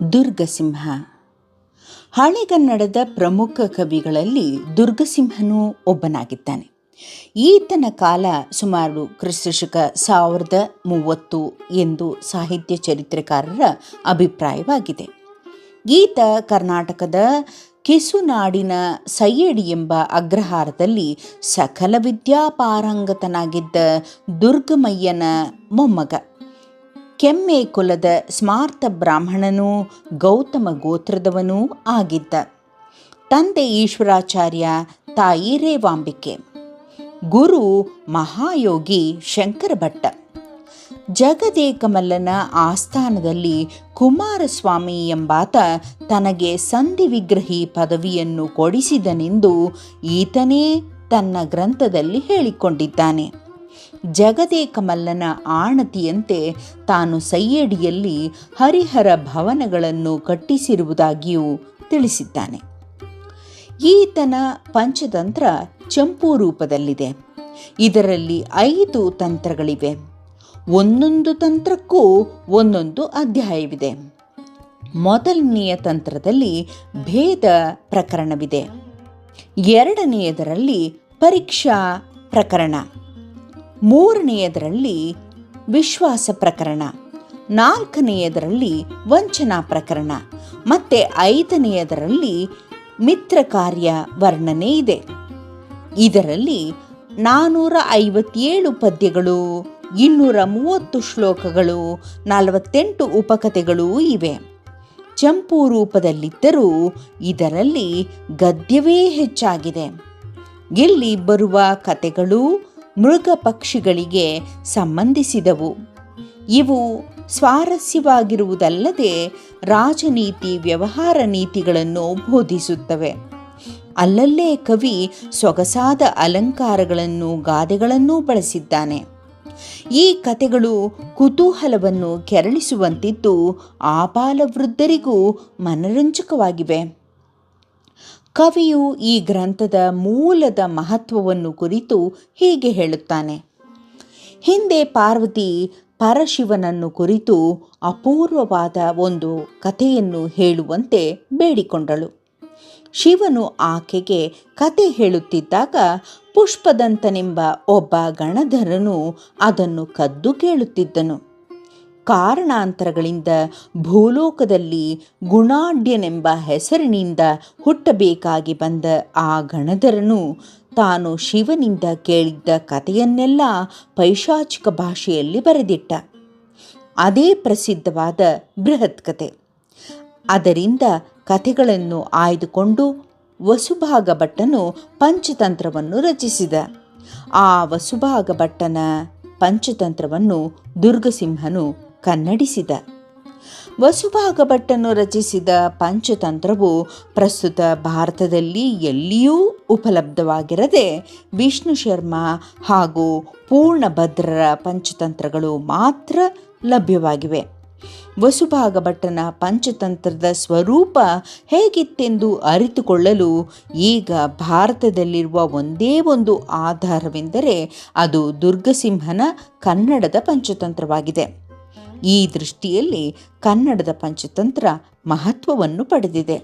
ದುರ್ಗಸಿಂಹ. ಹಳೆಗನ್ನಡದ ಪ್ರಮುಖ ಕವಿಗಳಲ್ಲಿ ದುರ್ಗಸಿಂಹನು ಒಬ್ಬನಾಗಿದ್ದಾನೆ. ಈತನ ಕಾಲ ಸುಮಾರು ಕ್ರಿಸ್ತಶಕ 1030 ಎಂದು ಸಾಹಿತ್ಯ ಚರಿತ್ರೆಕಾರರ ಅಭಿಪ್ರಾಯವಾಗಿದೆ. ಈತ ಕರ್ನಾಟಕದ ಕಿಸುನಾಡಿನ ಸಯ್ಯಡಿ ಎಂಬ ಅಗ್ರಹಾರದಲ್ಲಿ ಸಕಲ ವಿದ್ಯಾಪಾರಂಗತನಾಗಿದ್ದ ದುರ್ಗಮಯ್ಯನ ಮೊಮ್ಮಗ. ಕೆಮ್ಮೆ ಕುಲದ ಸ್ಮಾರ್ತ ಬ್ರಾಹ್ಮಣನೂ ಗೌತಮ ಗೋತ್ರದವನೂ ಆಗಿದ್ದ. ತಂದೆ ಈಶ್ವರಾಚಾರ್ಯ, ತಾಯಿ ರೇವಾಂಬಿಕೆ. ಗುರು ಮಹಾಯೋಗಿ ಶಂಕರ ಭಟ್ಟ. ಜಗದೇಕಮಲ್ಲನ ಆಸ್ಥಾನದಲ್ಲಿ ಕುಮಾರಸ್ವಾಮಿ ಎಂಬಾತ ತನಗೆ ಸಂಧಿ ವಿಗ್ರಹಿ ಪದವಿಯನ್ನು ಕೊಡಿಸಿದನೆಂದು ಈತನೇ ತನ್ನ ಗ್ರಂಥದಲ್ಲಿ ಹೇಳಿಕೊಂಡಿದ್ದಾನೆ. ಜಗದೇಕಮಲ್ಲನ ಆಣತಿಯಂತೆ ತಾನು ಸಯ್ಯಡಿಯಲ್ಲಿ ಹರಿಹರ ಭವನಗಳನ್ನು ಕಟ್ಟಿಸಿರುವುದಾಗಿಯೂ ತಿಳಿಸಿದ್ದಾನೆ. ಈತನ ಪಂಚತಂತ್ರ ಚಂಪೂ ರೂಪದಲ್ಲಿದೆ. ಇದರಲ್ಲಿ 5 ತಂತ್ರಗಳಿವೆ. ಒಂದೊಂದು ತಂತ್ರಕ್ಕೂ ಒಂದೊಂದು ಅಧ್ಯಾಯವಿದೆ. ಮೊದಲನೆಯ ತಂತ್ರದಲ್ಲಿ ಭೇದ ಪ್ರಕರಣವಿದೆ. ಎರಡನೆಯದರಲ್ಲಿ ಪರೀಕ್ಷಾ ಪ್ರಕರಣ, ಮೂರನೆಯದರಲ್ಲಿ ವಿಶ್ವಾಸ ಪ್ರಕರಣ, ನಾಲ್ಕನೆಯದರಲ್ಲಿ ವಂಚನಾ ಪ್ರಕರಣ ಮತ್ತು 5ನೆಯದರಲ್ಲಿ ಮಿತ್ರ ಕಾರ್ಯ ವರ್ಣನೆ ಇದೆ. ಇದರಲ್ಲಿ 457 ಪದ್ಯಗಳು, 230 ಶ್ಲೋಕಗಳು, 48 ಉಪಕಥೆಗಳೂ ಇವೆ. ಚಂಪೂ ರೂಪದಲ್ಲಿದ್ದರೂ ಇದರಲ್ಲಿ ಗದ್ಯವೇ ಹೆಚ್ಚಾಗಿದೆ. ಇಲ್ಲಿ ಬರುವ ಕಥೆಗಳು ಮೃಗ ಪಕ್ಷಿಗಳಿಗೆ ಸಂಬಂಧಿಸಿದವು. ಇವು ಸ್ವಾರಸ್ಯವಾಗಿರುವುದಲ್ಲದೆ ರಾಜನೀತಿ, ವ್ಯವಹಾರ ನೀತಿಗಳನ್ನು ಬೋಧಿಸುತ್ತವೆ. ಅಲ್ಲಲ್ಲೇ ಕವಿ ಸೊಗಸಾದ ಅಲಂಕಾರಗಳನ್ನು, ಗಾದೆಗಳನ್ನೂ ಬಳಸಿದ್ದಾನೆ. ಈ ಕಥೆಗಳು ಕುತೂಹಲವನ್ನು ಕೆರಳಿಸುವಂತಿದ್ದು ಆಬಾಲವೃದ್ಧರಿಗೂ ಮನರಂಜಕವಾಗಿವೆ. ಕವಿಯು ಈ ಗ್ರಂಥದ ಮೂಲದ ಮಹತ್ವವನ್ನು ಕುರಿತು ಹೀಗೆ ಹೇಳುತ್ತಾನೆ. ಹಿಂದೆ ಪಾರ್ವತಿ ಪರಶಿವನನ್ನು ಕುರಿತು ಅಪೂರ್ವವಾದ ಒಂದು ಕಥೆಯನ್ನು ಹೇಳುವಂತೆ ಬೇಡಿಕೊಂಡಳು. ಶಿವನು ಆಕೆಗೆ ಕತೆ ಹೇಳುತ್ತಿದ್ದಾಗ ಪುಷ್ಪದಂತನೆಂಬ ಒಬ್ಬ ಗಣಧರನು ಅದನ್ನು ಕದ್ದು ಕೇಳುತ್ತಿದ್ದನು. ಕಾರಣಾಂತರಗಳಿಂದ ಭೂಲೋಕದಲ್ಲಿ ಗುಣಾಢ್ಯನೆಂಬ ಹೆಸರಿನಿಂದ ಹುಟ್ಟಬೇಕಾಗಿ ಬಂದ ಆ ಗಣಧರನು ತಾನು ಶಿವನಿಂದ ಕೇಳಿದ್ದ ಕಥೆಯನ್ನೆಲ್ಲ ಪೈಶಾಚಿಕ ಭಾಷೆಯಲ್ಲಿ ಬರೆದಿಟ್ಟ. ಅದೇ ಪ್ರಸಿದ್ಧವಾದ ಬೃಹತ್ ಕಥೆ. ಅದರಿಂದ ಕಥೆಗಳನ್ನು ಆಯ್ದುಕೊಂಡು ವಸುಭಾಗ ಭಟ್ಟನು ಪಂಚತಂತ್ರವನ್ನು ರಚಿಸಿದ. ಆ ವಸುಭಾಗ ಭಟ್ಟನ ಪಂಚತಂತ್ರವನ್ನು ದುರ್ಗಸಿಂಹನು ಕನ್ನಡಿಸಿದ. ವಸುಭಾಗ ಭಟ್ಟನು ರಚಿಸಿದ ಪಂಚತಂತ್ರವು ಪ್ರಸ್ತುತ ಭಾರತದಲ್ಲಿ ಎಲ್ಲಿಯೂ ಉಪಲಬ್ಧವಾಗಿರದೆ ವಿಷ್ಣು ಶರ್ಮ ಹಾಗೂ ಪೂರ್ಣಭದ್ರರ ಪಂಚತಂತ್ರಗಳು ಮಾತ್ರ ಲಭ್ಯವಾಗಿವೆ. ವಸುಭಾಗ ಭಟ್ಟನ ಪಂಚತಂತ್ರದ ಸ್ವರೂಪ ಹೇಗಿತ್ತೆಂದು ಅರಿತುಕೊಳ್ಳಲು ಈಗ ಭಾರತದಲ್ಲಿರುವ ಒಂದೇ ಒಂದು ಆಧಾರವೆಂದರೆ ಅದು ದುರ್ಗಸಿಂಹನ ಕನ್ನಡದ ಪಂಚತಂತ್ರವಾಗಿದೆ. ಈ ದೃಷ್ಟಿಯಲ್ಲಿ ಕನ್ನಡದ ಪಂಚತಂತ್ರ ಮಹತ್ವವನ್ನು ಪಡೆದಿದೆ.